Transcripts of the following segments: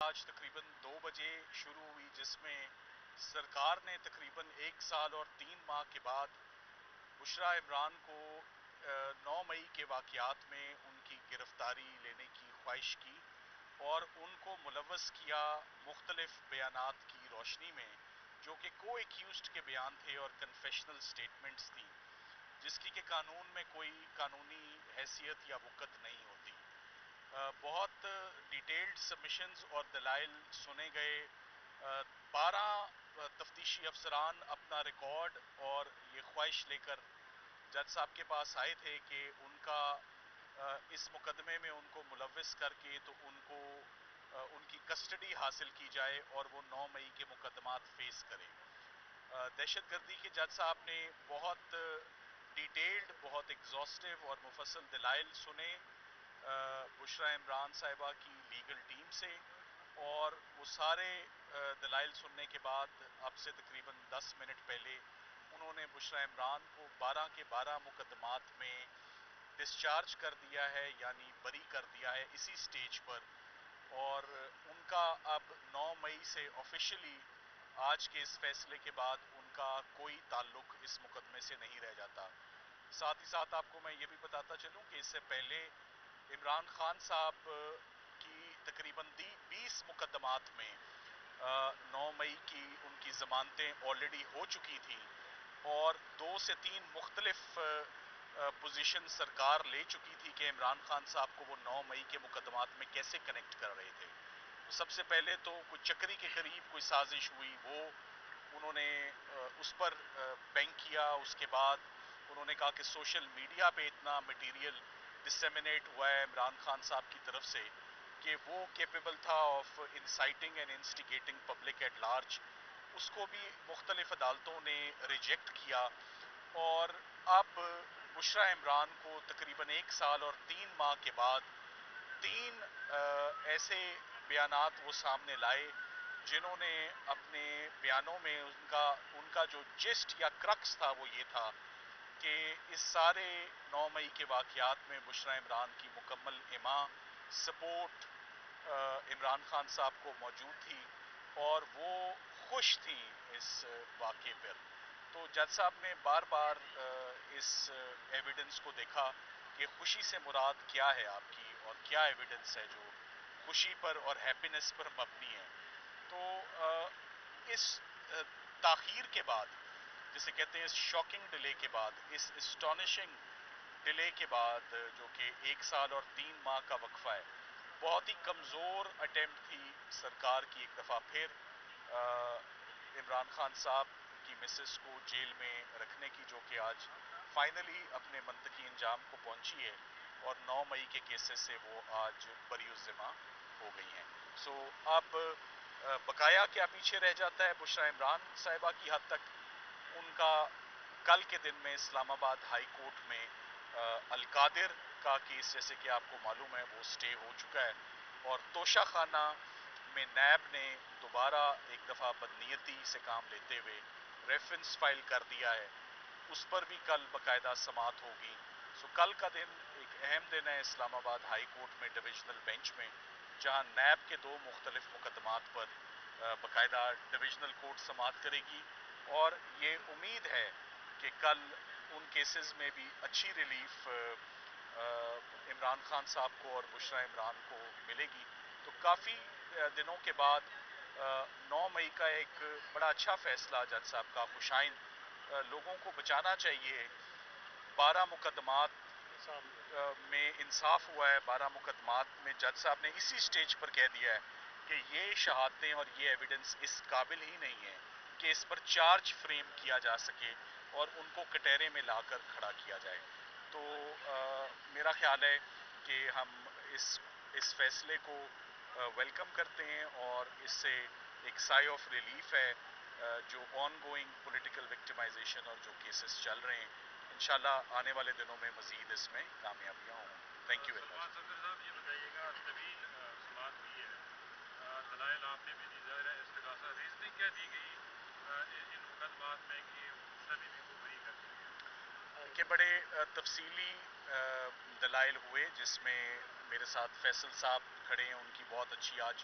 آج تقریباً 2 بجے شروع ہوئی، جس میں سرکار نے تقریباً 1 سال اور 3 ماہ کے بعد بشریٰ عمران کو 9 مئی کے واقعات میں ان کی گرفتاری لینے کی خواہش کی اور ان کو ملوث کیا مختلف بیانات کی روشنی میں، جو کہ کو ایکیوزڈ کے بیان تھے اور کنفیشنل سٹیٹمنٹس تھیں، جس کی کہ قانون میں کوئی قانونی حیثیت یا وقت نہیں ہوتی۔ بہت ڈیٹیلڈ سبمیشنز اور دلائل سنے گئے۔ 12 تفتیشی افسران اپنا ریکارڈ اور یہ خواہش لے کر جج صاحب کے پاس آئے تھے کہ ان کا اس مقدمے میں ان کو ملوث کر کے تو ان کو ان کی کسٹڈی حاصل کی جائے اور وہ 9 مئی کے مقدمات فیس کریں۔ دہشت گردی کے جج صاحب نے بہت ڈیٹیلڈ، بہت ایگزاسٹو اور مفصل دلائل سنے بشریٰ عمران صاحبہ کی لیگل ٹیم سے، اور وہ سارے دلائل سننے کے بعد اب سے تقریباً 10 منٹ پہلے انہوں نے بشریٰ عمران کو 12 کے 12 مقدمات میں ڈسچارج کر دیا ہے، یعنی بری کر دیا ہے اسی سٹیج پر، اور ان کا اب 9 مئی سے آفیشلی آج کے اس فیصلے کے بعد ان کا کوئی تعلق اس مقدمے سے نہیں رہ جاتا۔ ساتھ ہی ساتھ آپ کو میں یہ بھی بتاتا چلوں کہ اس سے پہلے عمران خان صاحب کی تقریباً 20 مقدمات میں 9 مئی کی ان کی ضمانتیں آلریڈی ہو چکی تھیں، اور 2 سے 3 مختلف پوزیشن سرکار لے چکی تھی کہ عمران خان صاحب کو وہ 9 مئی کے مقدمات میں کیسے کنیکٹ کر رہے تھے۔ سب سے پہلے تو کوئی چکری کے قریب کوئی سازش ہوئی، وہ انہوں نے اس پر بینک کیا۔ اس کے بعد انہوں نے کہا کہ سوشل میڈیا پہ اتنا مٹیریل ڈسیمینیٹ ہوا ہے عمران خان صاحب کی طرف سے کہ وہ کیپیبل تھا of inciting and instigating public at large, اس کو بھی مختلف عدالتوں نے ریجیکٹ کیا، اور اب بشریٰ عمران کو تقریباً 1 سال اور 3 ماہ کے بعد 3 ایسے بیانات وہ سامنے لائے جنہوں نے اپنے بیانوں میں ان کا جو جسٹ یا کرکس تھا وہ یہ تھا کہ اس سارے 9 مئی کے واقعات میں بشریٰ عمران کی مکمل ایما سپورٹ عمران خان صاحب کو موجود تھی، اور وہ خوش تھیں اس واقعے پر۔ تو جج صاحب نے بار بار اس ایویڈنس کو دیکھا کہ خوشی سے مراد کیا ہے آپ کی، اور کیا ایویڈنس ہے جو خوشی پر اور ہیپینس پر مبنی ہے۔ تو اس تاخیر کے بعد، جسے کہتے ہیں اس شاکنگ ڈیلے کے بعد، اس اسٹانشنگ ڈیلے کے بعد، جو کہ 1 سال اور 3 ماہ کا وقفہ ہے، بہت ہی کمزور اٹیمپٹ تھی سرکار کی ایک دفعہ پھر عمران خان صاحب کی مسز کو جیل میں رکھنے کی، جو کہ آج فائنلی اپنے منطقی انجام کو پہنچی ہے، اور 9 مئی کے کیسز سے وہ آج بری الذمہ ہو گئی ہیں۔ سو اب بقایا کیا پیچھے رہ جاتا ہے بشریٰ عمران صاحبہ کی حد تک؟ ان کا کل کے دن میں اسلام آباد ہائی کورٹ میں القادر کا کیس، جیسے کہ آپ کو معلوم ہے، وہ سٹے ہو چکا ہے، اور توشہ خانہ میں نیب نے دوبارہ ایک دفعہ بدنیتی سے کام لیتے ہوئے ریفرنس فائل کر دیا ہے، اس پر بھی کل باقاعدہ سماعت ہوگی۔ سو کل کا دن ایک اہم دن ہے اسلام آباد ہائی کورٹ میں ڈویژنل بینچ میں، جہاں نیب کے 2 مختلف مقدمات پر باقاعدہ ڈویژنل کورٹ سماعت کرے گی، اور یہ امید ہے کہ کل ان کیسز میں بھی اچھی ریلیف عمران خان صاحب کو اور بشریٰ عمران کو ملے گی۔ تو کافی دنوں کے بعد 9 مئی کا ایک بڑا اچھا فیصلہ جج صاحب کا خوشائند، لوگوں کو بچانا چاہیے۔ 12 مقدمات میں انصاف ہوا ہے، 12 مقدمات میں جج صاحب نے اسی سٹیج پر کہہ دیا ہے کہ یہ شہادتیں اور یہ ایویڈنس اس قابل ہی نہیں ہے کہ اس پر چارج فریم کیا جا سکے اور ان کو کٹہرے میں لا کر کھڑا کیا جائے۔ تو میرا خیال ہے کہ ہم اس فیصلے کو ویلکم کرتے ہیں، اور اس سے ایک سائی آف ریلیف ہے جو آن گوئنگ پولیٹیکل وکٹمائزیشن اور جو کیسز چل رہے ہیں، انشاءاللہ آنے والے دنوں میں مزید اس میں کامیابیاں ہوں۔ تھینک یو ویری سلمان مچ۔ صدر صاحب، یہ بتائیے گا، طویل سماعت ہوئی ہے، دلائل آپ نے بھی دی، ظاہر ہے استغاثہ، ریزننگ کیا دی گئی ان مقدمات میں کہ بشریٰ بیوی کو بری کر دیا گیا؟ کہ بڑے تفصیلی دلائل ہوئے، جس میں میرے ساتھ فیصل صاحب کھڑے ہیں، ان کی بہت اچھی آج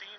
3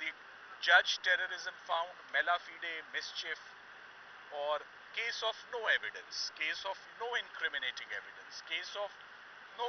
the judge terrorism found mala fide mischief or case of no evidence, case of no incriminating evidence, case of no